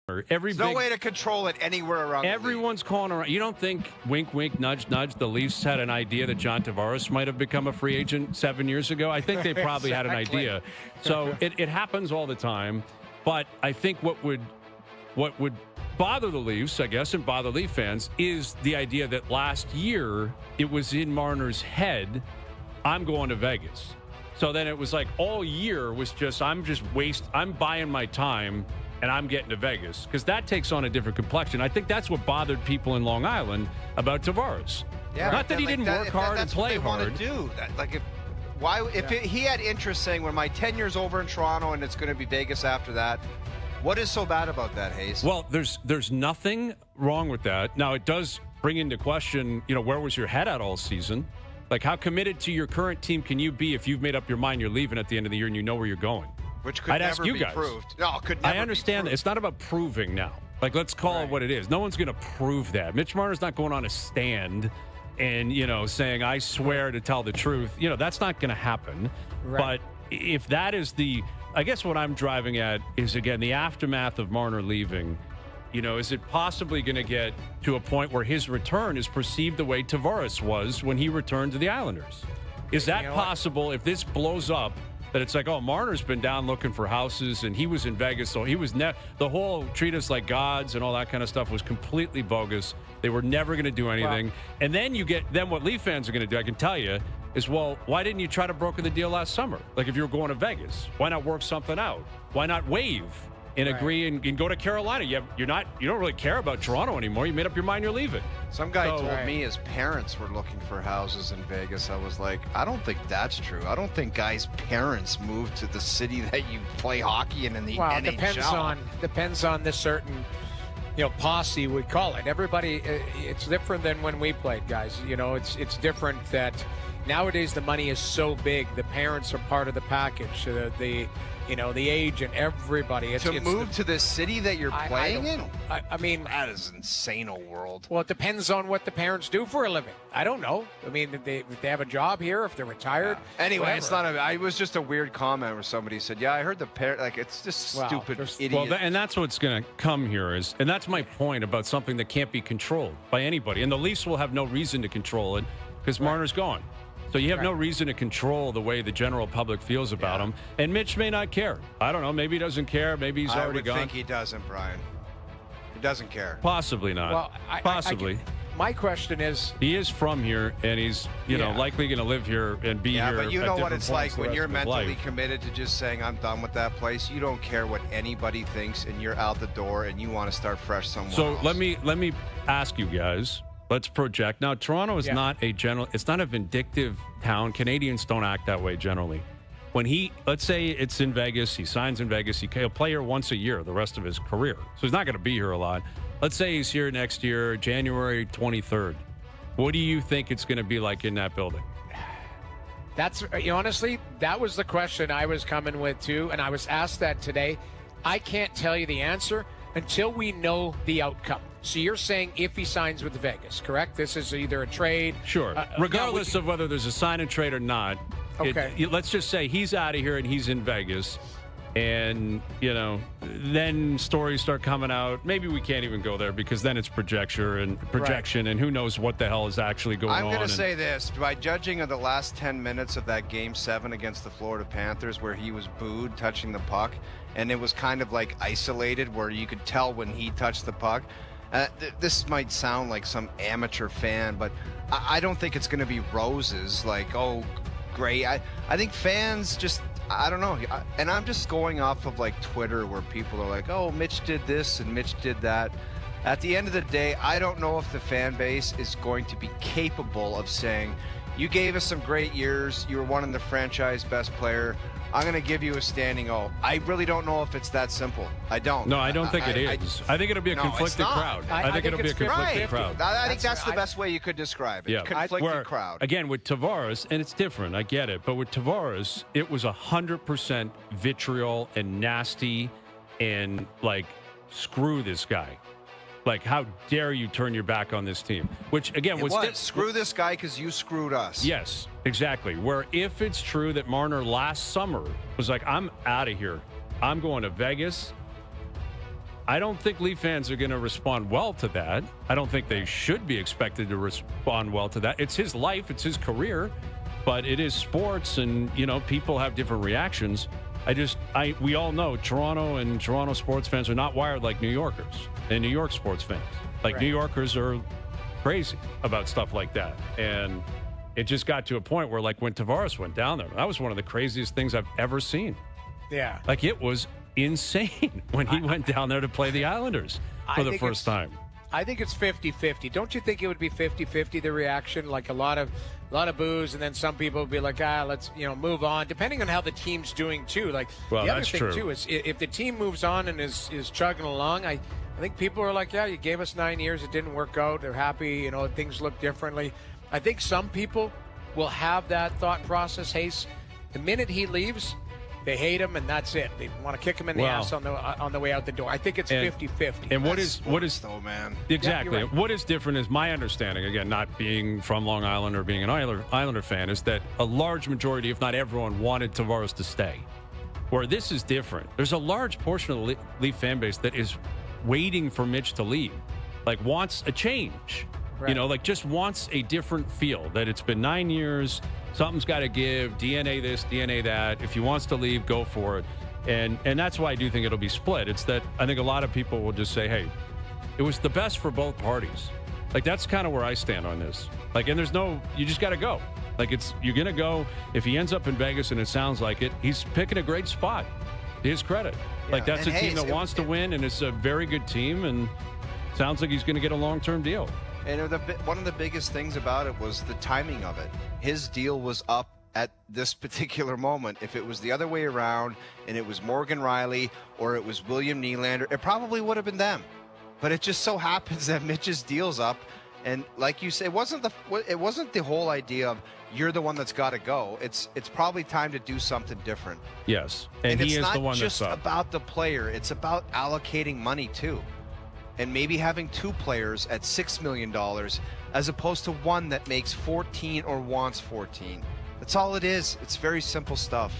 There's no way to control it anywhere around. Everyone's calling around. You don't think, wink, wink, nudge, nudge, the Leafs had an idea that John Tavares might have become a free agent 7 years ago? I think they probably had an idea. So it happens all the time. But I think what would bother the Leafs, I guess, and bother Leaf fans is the idea that last year it was in Marner's head, I'm going to Vegas. So then it was like all year was just, I'm buying my time and I'm getting to Vegas, because that takes on a different complexion. I think that's what bothered people in Long Island about Tavares. Yeah, not that he didn't work hard and play hard. That's what they want to do. If he had interest saying, when my tenure's over in Toronto and it's going to be Vegas after that, what is so bad about that, Hayes? Well, there's nothing wrong with that. Now, it does bring into question, where was your head at all season? Like, how committed to your current team can you be if you've made up your mind you're leaving at the end of the year and you know where you're going? Which could never be proved. No, it could never I understand that. It's not about proving now. Like, let's call it what it is. No one's going to prove that. Mitch Marner's not going on a stand and, saying, I swear to tell the truth. That's not going to happen. Right. But if that is I guess what I'm driving at is, again, the aftermath of Marner leaving. Is it possibly going to get to a point where his return is perceived the way Tavares was when he returned to the Islanders? Is that possible if this blows up? That it's like, oh, Marner's been down looking for houses, and he was in Vegas, so he was the whole treat us like gods and all that kind of stuff was completely bogus. They were never going to do anything. Wow. And then what Leaf fans are going to do, I can tell you, is, well, why didn't you try to broker the deal last summer? Like, if you were going to Vegas, why not work something out? Why not waive and agree and go to Carolina? You don't really care about Toronto anymore. You made up your mind, you're leaving. Some guy told me his parents were looking for houses in Vegas. I was like, I don't think that's true. I don't think guys' parents move to the city that you play hockey in the NHL. Depends on the certain, posse, we call it. Everybody, it's different than when we played, guys. It's different that nowadays the money is so big. The parents are part of the package. The age and everybody. To move to the city that you're playing in? I mean, that is insane, old world. Well, it depends on what the parents do for a living. I don't know. I mean, if they have a job here, if they're retired. Yeah. Anyway, whatever. It was just a weird comment where somebody said, yeah, I heard the parent, it's just stupid idiot. Well, and that's what's going to come here and that's my point about something that can't be controlled by anybody. And the Leafs will have no reason to control it because Marner's gone. So you have no reason to control the way the general public feels about him. And Mitch may not care. I don't know. Maybe he doesn't care. Maybe he's already gone. I think he doesn't, Brian. He doesn't care. Possibly not. Well, Possibly. My question is... He is from here, and he's likely going to live here and be here. Yeah, but you know what it's like when you're mentally committed to just saying, I'm done with that place. You don't care what anybody thinks, and you're out the door, and you want to start fresh somewhere else. So let me ask you guys... Let's project. Now, Toronto is not it's not a vindictive town. Canadians don't act that way generally. When let's say it's in Vegas, he signs in Vegas, he'll play here once a year the rest of his career. So he's not going to be here a lot. Let's say he's here next year, January 23rd. What do you think it's going to be like in that building? That's honestly, that was the question I was coming with too, and I was asked that today. I can't tell you the answer until we know the outcome. So you're saying if he signs with Vegas, correct? This is either a trade. Sure. Regardless of whether there's a sign and trade or not. Okay. Let's just say he's out of here and he's in Vegas. And, then stories start coming out. Maybe we can't even go there because then it's projection and who knows what the hell is actually going on. I'm going to say this. By judging of the last 10 minutes of that Game 7 against the Florida Panthers where he was booed touching the puck, and it was kind of like isolated where you could tell when he touched the puck, this might sound like some amateur fan, but I don't think it's going to be roses like, oh, great. I think fans just, I don't know. And I'm just going off of like Twitter where people are like, oh, Mitch did this and Mitch did that. At the end of the day, I don't know if the fan base is going to be capable of saying, you gave us some great years. You were one of the franchise best player. I'm going to give you a standing O. I really don't know if it's that simple. I don't. No, I don't think it is. I think it'll be a conflicted crowd. I think it'll be a conflicted crowd. I think that's the best way you could describe it. Yeah. Conflicted crowd. Again, with Tavares, and it's different, I get it, but with Tavares, it was 100% vitriol and nasty and like, screw this guy. Like, how dare you turn your back on this team? Which, again, screw this guy because you screwed us. Yes, exactly. Where if it's true that Marner last summer was like, I'm out of here. I'm going to Vegas. I don't think Leaf fans are going to respond well to that. I don't think they should be expected to respond well to that. It's his life. It's his career. But it is sports, and, people have different reactions. We all know Toronto sports fans are not wired like New Yorkers and New York sports fans. Like, New Yorkers are crazy about stuff like that. And it just got to a point where, like, when Tavares went down there, that was one of the craziest things I've ever seen. Yeah. Like, it was insane when he went down there to play the Islanders for the first time. I think it's 50-50. Don't you think it would be 50-50, the reaction? Like a lot of boos, and then some people would be like, let's move on, depending on how the team's doing too. Like, well, the other that's thing true. too is if the team moves on and is chugging along, I think people are like, yeah, you gave us 9 years, it didn't work out, they're happy, things look differently. I think some people will have that thought process. Hayes, the minute he leaves, they hate him, and that's it. They want to kick him in the ass on the way out the door. I think it's 50-50. And what is though, man? Exactly. Yeah, right. What is different is my understanding, again, not being from Long Island or being an Islander fan, is that a large majority, if not everyone, wanted Tavares to stay. Where this is different. There's a large portion of the Leaf fan base that is waiting for Mitch to leave, like wants a change. Right. Just wants a different feel, that it's been 9 years, something's got to give, DNA this, DNA that. If he wants to leave, go for it. And that's why I do think it'll be split. It's that I think a lot of people will just say, hey, it was the best for both parties. Like, that's kind of where I stand on this. Like, and you just got to go. Like, you're going to go. If he ends up in Vegas and it sounds like it, he's picking a great spot, to his credit. Yeah. Like, that's a team that wants to win, and it's a very good team, and sounds like he's going to get a long-term deal. And one of the biggest things about it was the timing of it. His deal was up at this particular moment. If it was the other way around and it was Morgan Riley or it was William Nylander, it probably would have been them. But it just so happens that Mitch's deal's up. And like you say, it wasn't the whole idea of you're the one that's got to go. It's probably time to do something different. Yes. And he is the one that's up. It's not just about the player. It's about allocating money too. And maybe having two players at $6 million as opposed to one that makes 14 or wants 14. That's all it is. It's very simple stuff.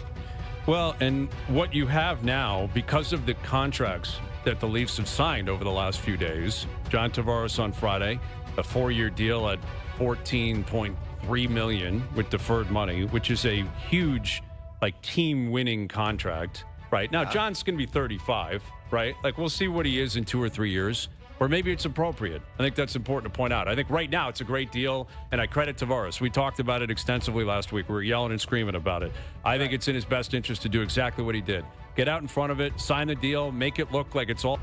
Well, and what you have now, because of the contracts that the Leafs have signed over the last few days, John Tavares on Friday, a 4-year deal at $14.3 million with deferred money, which is a huge, team-winning contract. Right. Now, John's going to be 35, right? We'll see what he is in 2 or 3 years, or maybe it's appropriate. I think that's important to point out. I think right now it's a great deal, and I credit Tavares. We talked about it extensively last week. We were yelling and screaming about it. I think it's in his best interest to do exactly what he did. Get out in front of it, sign the deal, make it look like it's all